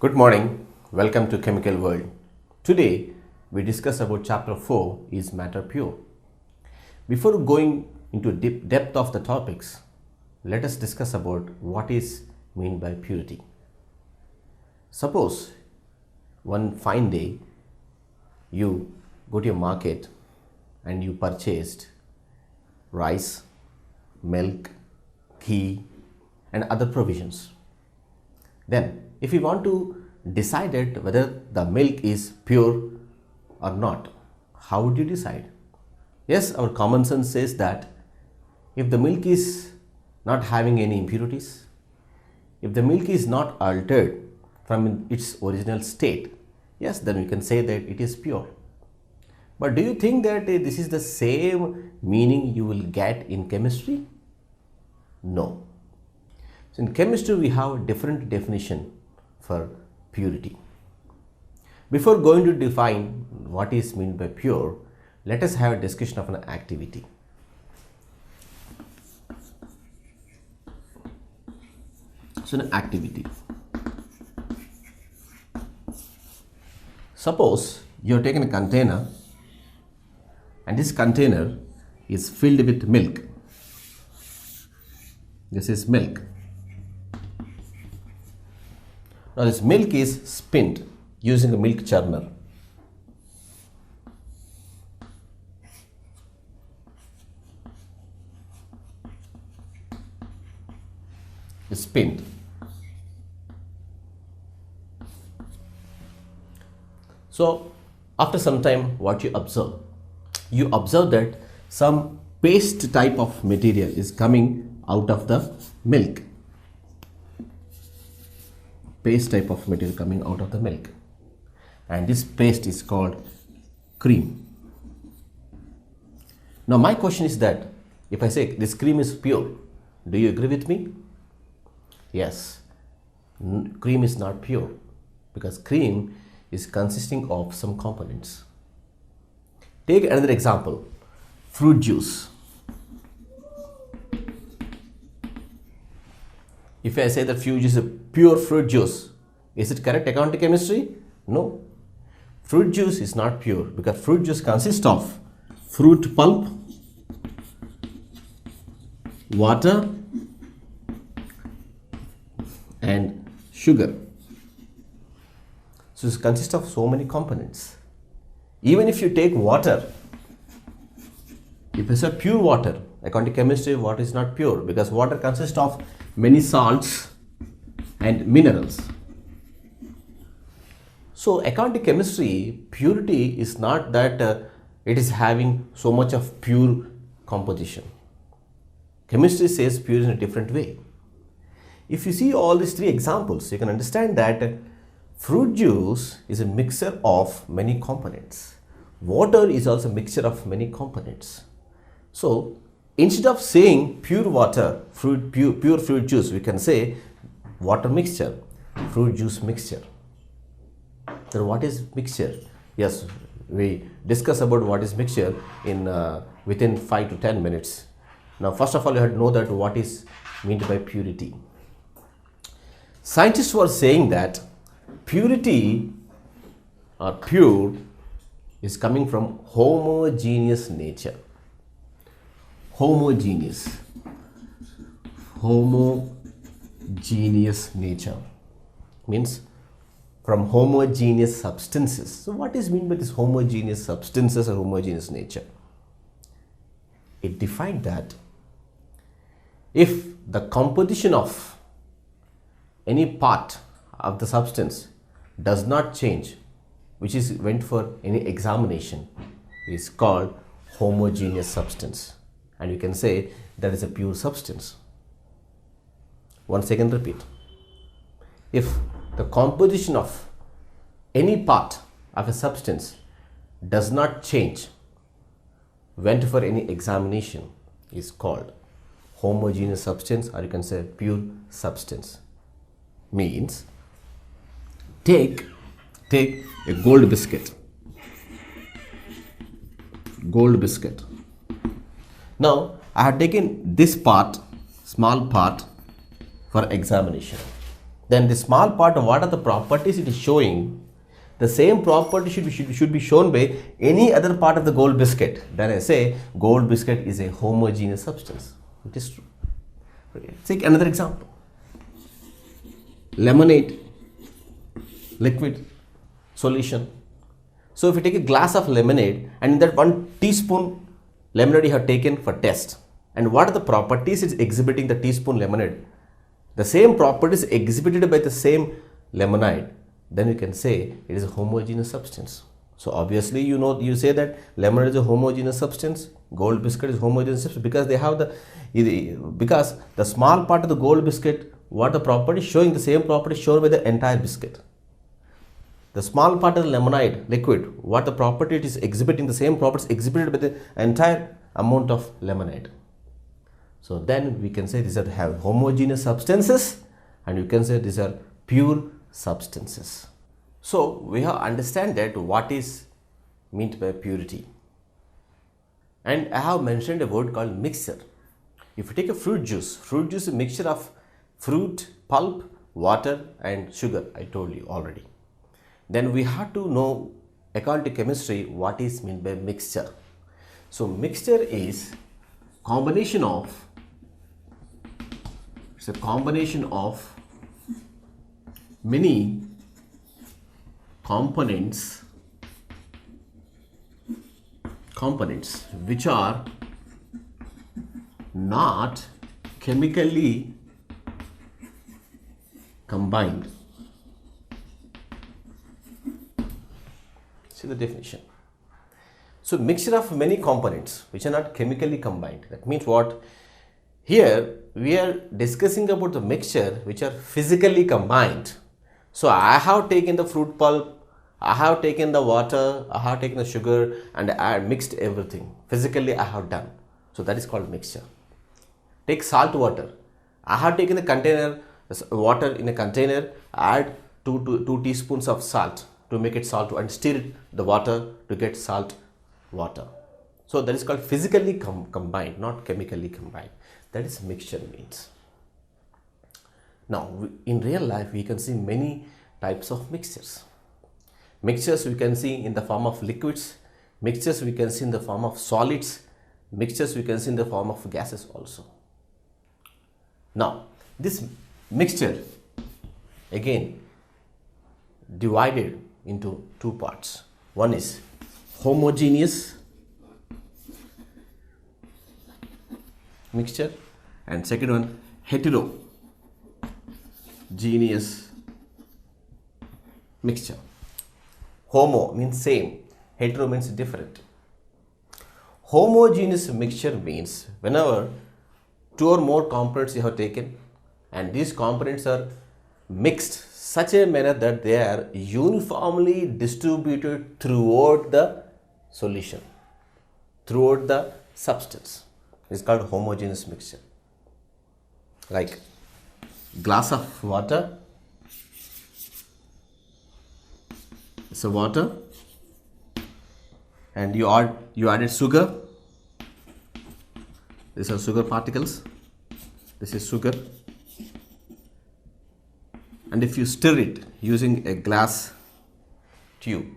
Good morning, welcome to Chemical World. Today we discuss about chapter 4 is matter pure. Before going into deep depth of the topics, let us discuss about what is meant by purity. Suppose one fine day you go to your market and you purchased rice, milk, ghee and other provisions. Then if you want to decide it whether the milk is pure or not, how would you decide? Yes, our common sense says that if the milk is not having any impurities, if the milk is not altered from its original state, yes, then we can say that it is pure. But do you think that this is the same meaning you will get in chemistry? No. So in chemistry we have a different definition for purity. Before going to define what is meant by pure, let us have a discussion of an activity. So an activity. Suppose you have taken a container and this container is filled with milk. This is milk. Now this milk is spent using a milk churner. It's spent. So after some time, what you observe? You observe that some paste type of material is coming out of the milk. Paste type of material coming out of the milk, and this paste is called cream. Now my question is that if I say this cream is pure, do you agree with me? Yes, cream is not pure because cream is consisting of some components. Take another example, fruit juice. If I say that fruit juice is a pure fruit juice, is it correct according to chemistry? No. Fruit juice is not pure because fruit juice consists of fruit pulp, water and sugar. So it consists of so many components. Even if you take water, if it's a pure water, according to chemistry, water is not pure because water consists of many salts and minerals. So according to chemistry, purity is not that it is having so much of pure composition. Chemistry says pure in a different way. If you see all these three examples, you can understand that fruit juice is a mixture of many components. Water is also a mixture of many components. So instead of saying pure water, pure fruit juice, we can say water mixture, fruit juice mixture. So what is mixture? Yes, we discuss about what is mixture in within 5 to 10 minutes. Now first of all, you have to know that what is meant by purity. Scientists were saying that purity or pure is coming from homogeneous nature. Homogeneous nature means from homogeneous substances. So what is meant by this homogeneous substances or homogeneous nature? It defined that if the composition of any part of the substance does not change, which is went for any examination, is called homogeneous substance. And you can say that is a pure substance. Once again repeat. If the composition of any part of a substance does not change, went for any examination, is called homogeneous substance, or you can say pure substance. Means take a gold biscuit. Now I have taken this part, small part, for examination. Then the small part, what are the properties it is showing? The same property should be shown by any other part of the gold biscuit. Then I say gold biscuit is a homogeneous substance. It is true. Okay. Take another example. Lemonade, liquid, solution. So if you take a glass of lemonade and in that 1 teaspoon lemonade you have taken for test, and what are the properties it's exhibiting the teaspoon lemonade? The same properties exhibited by the same lemonade, then you can say it is a homogeneous substance. So obviously you say that lemonade is a homogeneous substance, gold biscuit is homogeneous substance because they have because the small part of the gold biscuit, what the property showing the same property shown by the entire biscuit. The small part of the lemonade liquid, what the property it is exhibiting the same properties exhibited by the entire amount of lemonade. So then we can say these are have homogeneous substances, and you can say these are pure substances. So we have understand that what is meant by purity. And I have mentioned a word called mixture. If you take a fruit juice is a mixture of fruit, pulp, water and sugar, I told you already. Then we have to know, according to chemistry, what is meant by mixture. So mixture is combination of, it's a combination of many components which are not chemically combined. See the definition. So mixture of many components which are not chemically combined. That means what? Here we are discussing about the mixture which are physically combined. So I have taken the fruit pulp, I have taken the water, I have taken the sugar and I mixed everything. Physically I have done. So that is called mixture. Take salt water. I have taken a container, water in a container, add 2 teaspoons of salt to make it salt and stir the water to get salt water. So that is called physically combined, not chemically combined. That is mixture means. Now in real life we can see many types of mixtures. Mixtures we can see in the form of liquids, mixtures we can see in the form of solids, mixtures we can see in the form of gases also. Now this mixture again divided into 2 parts. One is homogeneous mixture and second one heterogeneous mixture. Homo means same, hetero means different. Homogeneous mixture means whenever 2 or more components you have taken and these components are mixed such a manner that they are uniformly distributed throughout the solution, throughout the substance. It's called homogeneous mixture. Like glass of water, it's a water and you added sugar. These are sugar particles. This is sugar. And if you stir it using a glass tube,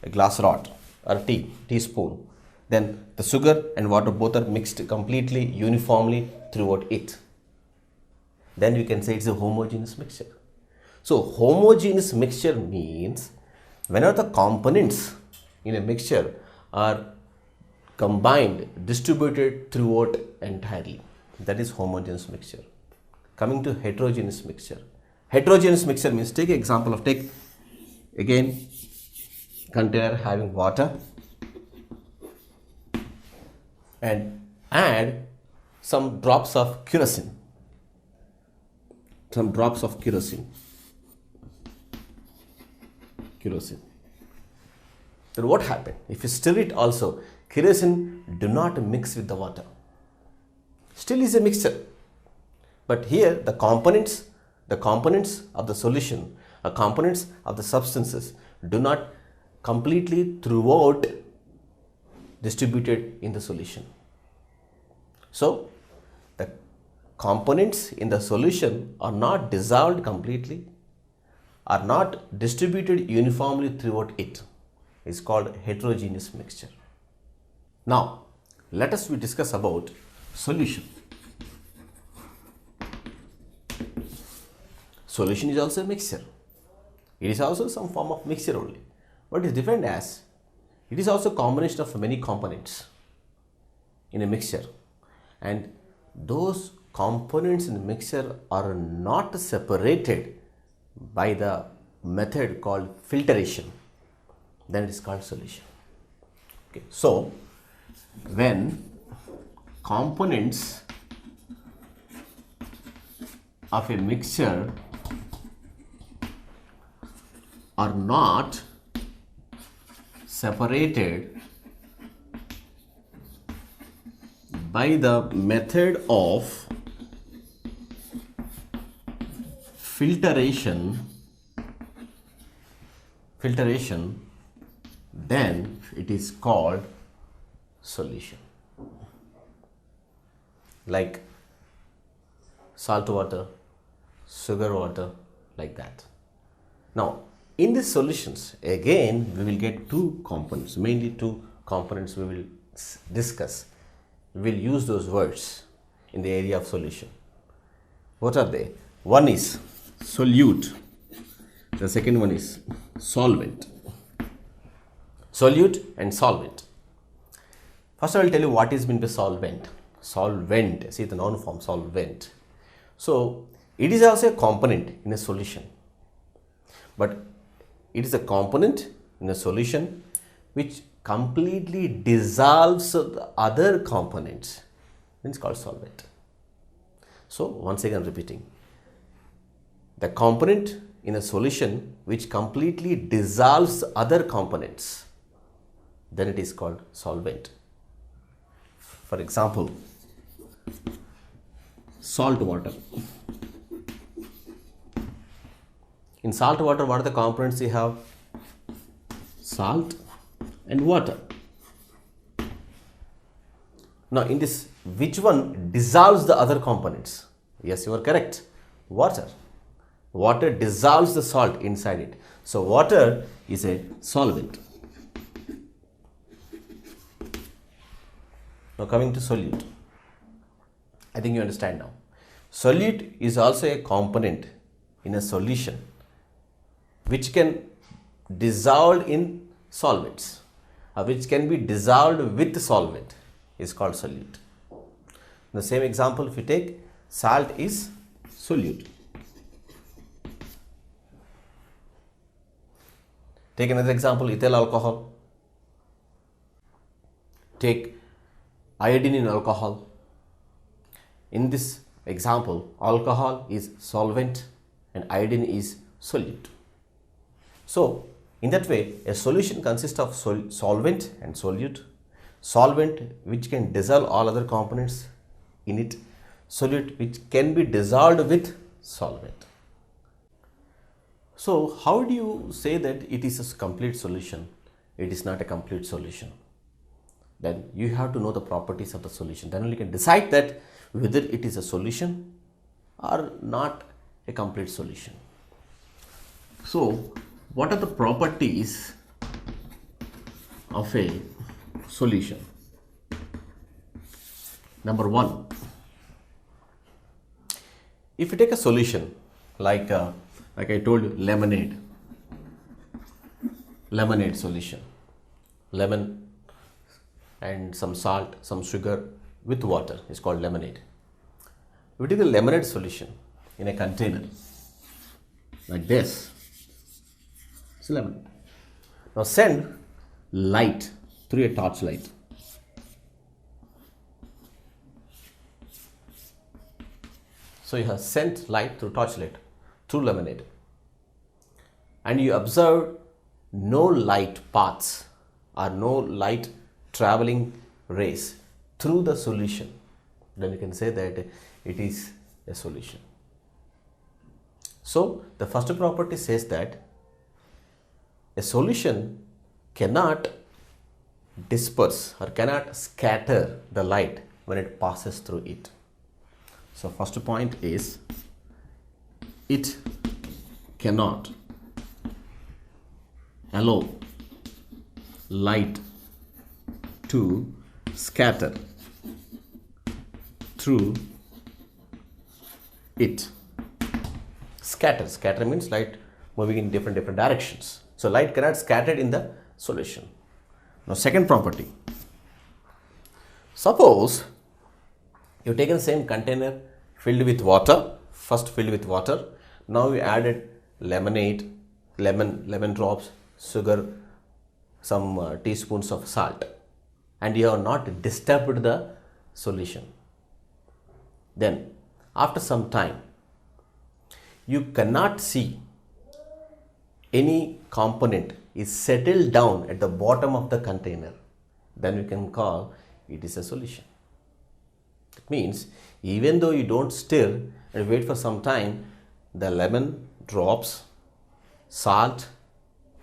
a glass rod or a teaspoon, then the sugar and water both are mixed completely uniformly throughout it. Then you can say it's a homogeneous mixture. So homogeneous mixture means whenever the components in a mixture are combined, distributed throughout entirely. That is homogeneous mixture. Coming to heterogeneous mixture. Heterogeneous mixture means, take example of, take again container having water and add some drops of kerosene. Some drops of kerosene. Then what happened? If you stir it also, kerosene do not mix with the water. Still is a mixture. But here the components of the solution, or components of the substances do not completely throughout distributed in the solution. So the components in the solution are not dissolved completely, are not distributed uniformly throughout it, is called heterogeneous mixture. Now, let us discuss about solution. Solution is also a mixture. It is also some form of mixture only. What is different as it is also a combination of many components in a mixture, and those components in the mixture are not separated by the method called filtration. Then it is called solution. Okay. So, when components of a mixture are not separated by the method of filtration, then it is called solution. Like salt water, sugar water, like that. Now, in these solutions, again, we will get two components, mainly two components we will discuss. We will use those words in the area of solution. What are they? One is solute. The second one is solvent. Solute and solvent. First, I will tell you what is meant by solvent. Solvent, see the noun form, solvent. So, it is also a component in a solution. But it is a component in a solution which completely dissolves the other components. Then it's called solvent. So, once again repeating. The component in a solution which completely dissolves other components, then it is called solvent. For example, salt water. In salt water, what are the components you have? Salt and water. Now, in this, which one dissolves the other components? Yes, you are correct. Water. Water dissolves the salt inside it. So, water is a solvent. Now, coming to solute. I think you understand now. Solute is also a component in a solution which can dissolve in solvents, or which can be dissolved with solvent, is called solute. The same example, if you take, salt is solute. Take another example, ethyl alcohol. Take iodine in alcohol. In this example, alcohol is solvent and iodine is solute. So, in that way, a solution consists of solvent and solute. Solvent which can dissolve all other components in it. Solute which can be dissolved with solvent. So, how do you say that it is a complete solution? It is not a complete solution. Then you have to know the properties of the solution. Then only you can decide that whether it is a solution or not a complete solution. So, what are the properties of a solution? Number one, if you take a solution like I told you, lemonade solution, lemon and some salt, some sugar with water is called lemonade. If you take the lemonade solution in a container like this, it's lemonade. Now send light through a torch light. So you have sent light through torchlight through lemonade, and you observe no light paths or no light traveling rays through the solution. Then you can say that it is a solution. So the first property says that a solution cannot disperse or cannot scatter the light when it passes through it. So first point is it cannot allow light to scatter through it. Scatter means light moving in different directions. So light cannot scatter in the solution. Now second property, suppose you've taken the same container filled with water, first filled with water, now you added lemon drops, sugar, some teaspoons of salt, and you have not disturbed the solution. Then after some time you cannot see any component is settled down at the bottom of the container, then we can call it is a solution. It means even though you don't stir and wait for some time, the lemon drops, salt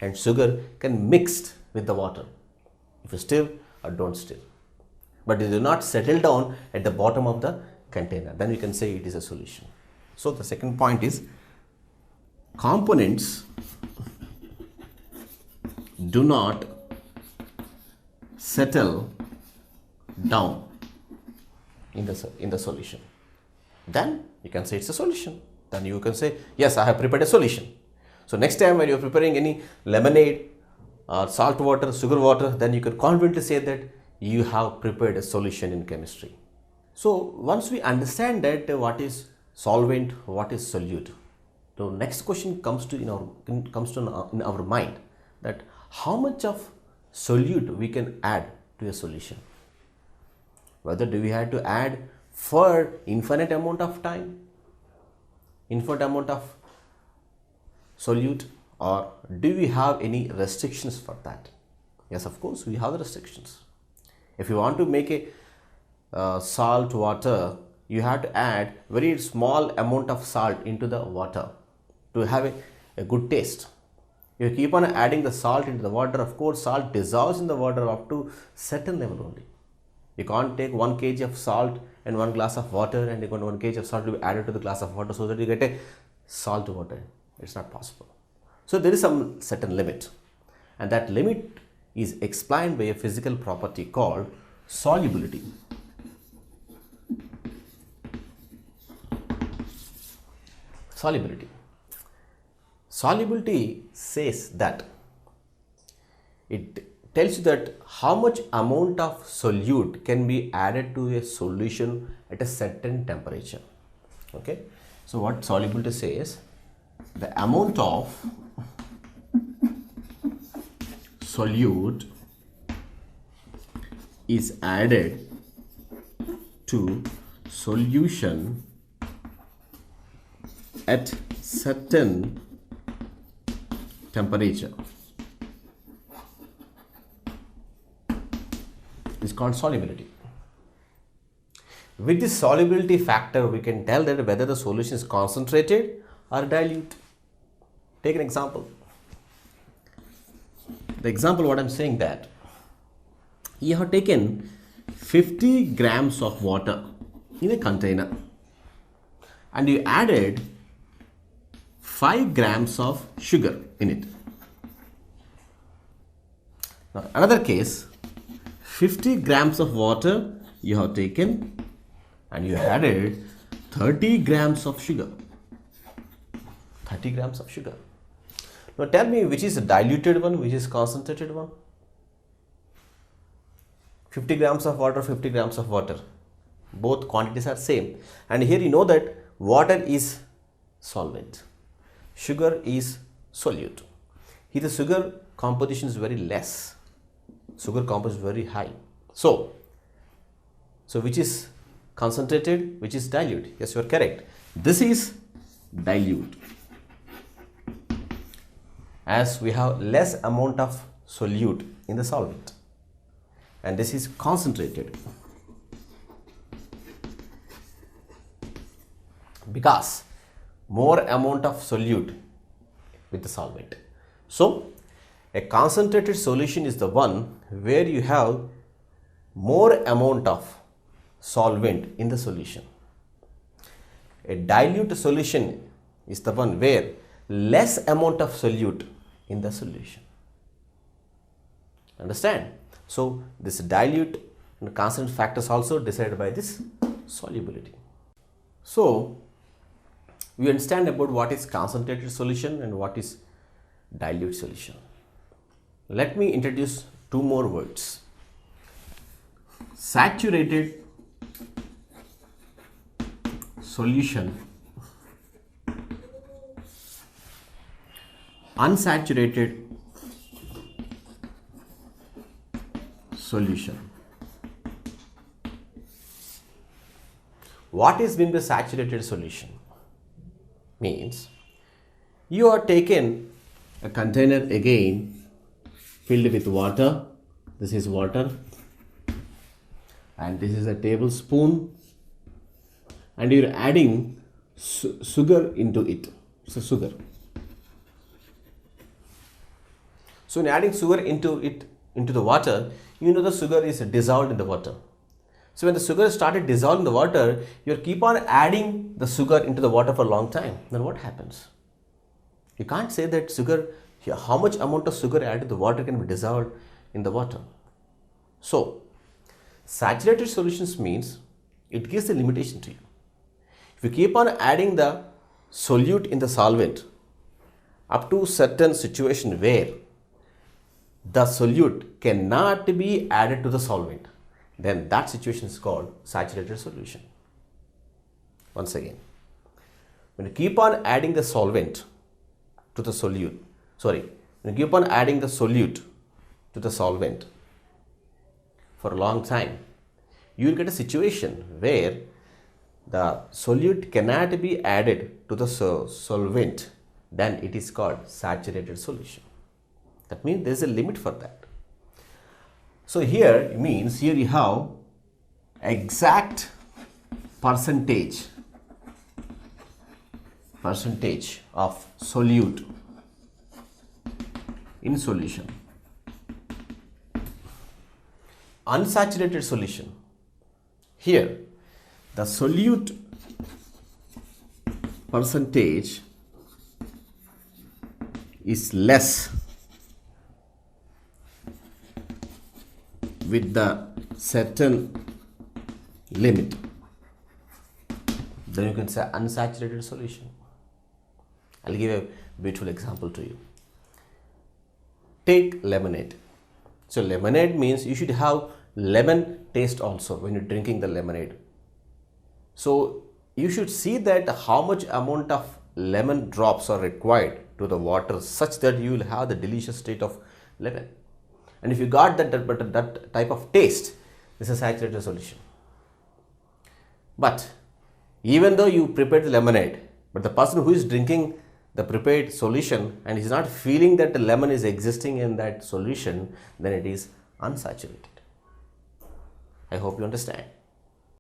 and sugar can mix with the water if you stir or don't stir, but they do not settle down at the bottom of the container, then we can say it is a solution. So the second point is components do not settle down in the solution, then you can say it's a solution. Then you can say, yes, I have prepared a solution. So next time when you are preparing any lemonade or salt water, sugar water, then you can confidently say that you have prepared a solution in chemistry. So once we understand that what is solvent, what is solute, the next question comes to in our mind, that how much of solute we can add to a solution. Whether do we have to add for infinite amount of time, infinite amount of solute, or do we have any restrictions for that? Yes, of course we have the restrictions. If you want to make a salt water, you have to add very small amount of salt into the water to have a good taste. You keep on adding the salt into the water, of course salt dissolves in the water up to certain level only. You can't take 1 kg of salt and 1 glass of water and 1 kg of salt to be added to the glass of water so that you get a salt water. It's not possible. So there is some certain limit, and that limit is explained by a physical property called solubility. Solubility. Solubility says that it tells you that how much amount of solute can be added to a solution at a certain temperature. Okay, so what solubility says, the amount of solute is added to solution at certain temperature is called solubility. With this solubility factor, we can tell that whether the solution is concentrated or dilute. Take an example. The example what I am saying, that you have taken 50 grams of water in a container and you added 5 grams of sugar in it. Now another case, 50 grams of water you have taken and you added 30 grams of sugar. 30 grams of sugar. Now tell me which is a diluted one, which is concentrated one. 50 grams of water, 50 grams of water. Both quantities are same. And here you know that water is solvent, sugar is solute. Here the sugar composition is very less, sugar composition is very high. So which is concentrated, which is dilute? Yes, you are correct. This is dilute, as we have less amount of solute in the solvent, and this is concentrated because more amount of solute with the solvent. So a concentrated solution is the one where you have more amount of solvent in the solution, A dilute solution is the one where less amount of solute in the solution. Understand? So this dilute and constant factors also decided by this solubility. So we understand about what is concentrated solution and what is dilute solution. Let me introduce two more words. Saturated solution, unsaturated solution. What is meant by saturated solution? Means you are taken a container again filled with water. This is water and this is a tablespoon, and you're adding sugar into it. So sugar. So in adding sugar into the water, you know the sugar is dissolved in the water. So when the sugar started dissolving the water, you keep on adding the sugar into the water for a long time. Then what happens? You can't say that sugar, how much amount of sugar added to the water can be dissolved in the water. So saturated solutions means it gives the limitation to you. If you keep on adding the solute in the solvent up to certain situation where the solute cannot be added to the solvent, then that situation is called saturated solution. Once again, when you keep on adding the solvent to the solute, when you keep on adding the solute to the solvent for a long time, you will get a situation where the solute cannot be added to the solvent, then it is called saturated solution. That means there is a limit for that. So here means here you have exact percentage of solute in solution. Unsaturated solution, here the solute percentage is less with the certain limit, then you can say unsaturated solution. I'll give a beautiful example to you. Take lemonade. So lemonade means you should have lemon taste also when you're drinking the lemonade. So you should see that how much amount of lemon drops are required to the water such that you will have the delicious state of lemon. And if you got that type of taste, this is a saturated solution. But even though you prepared the lemonade, but the person who is drinking the prepared solution and is not feeling that the lemon is existing in that solution, then it is unsaturated. I hope you understand.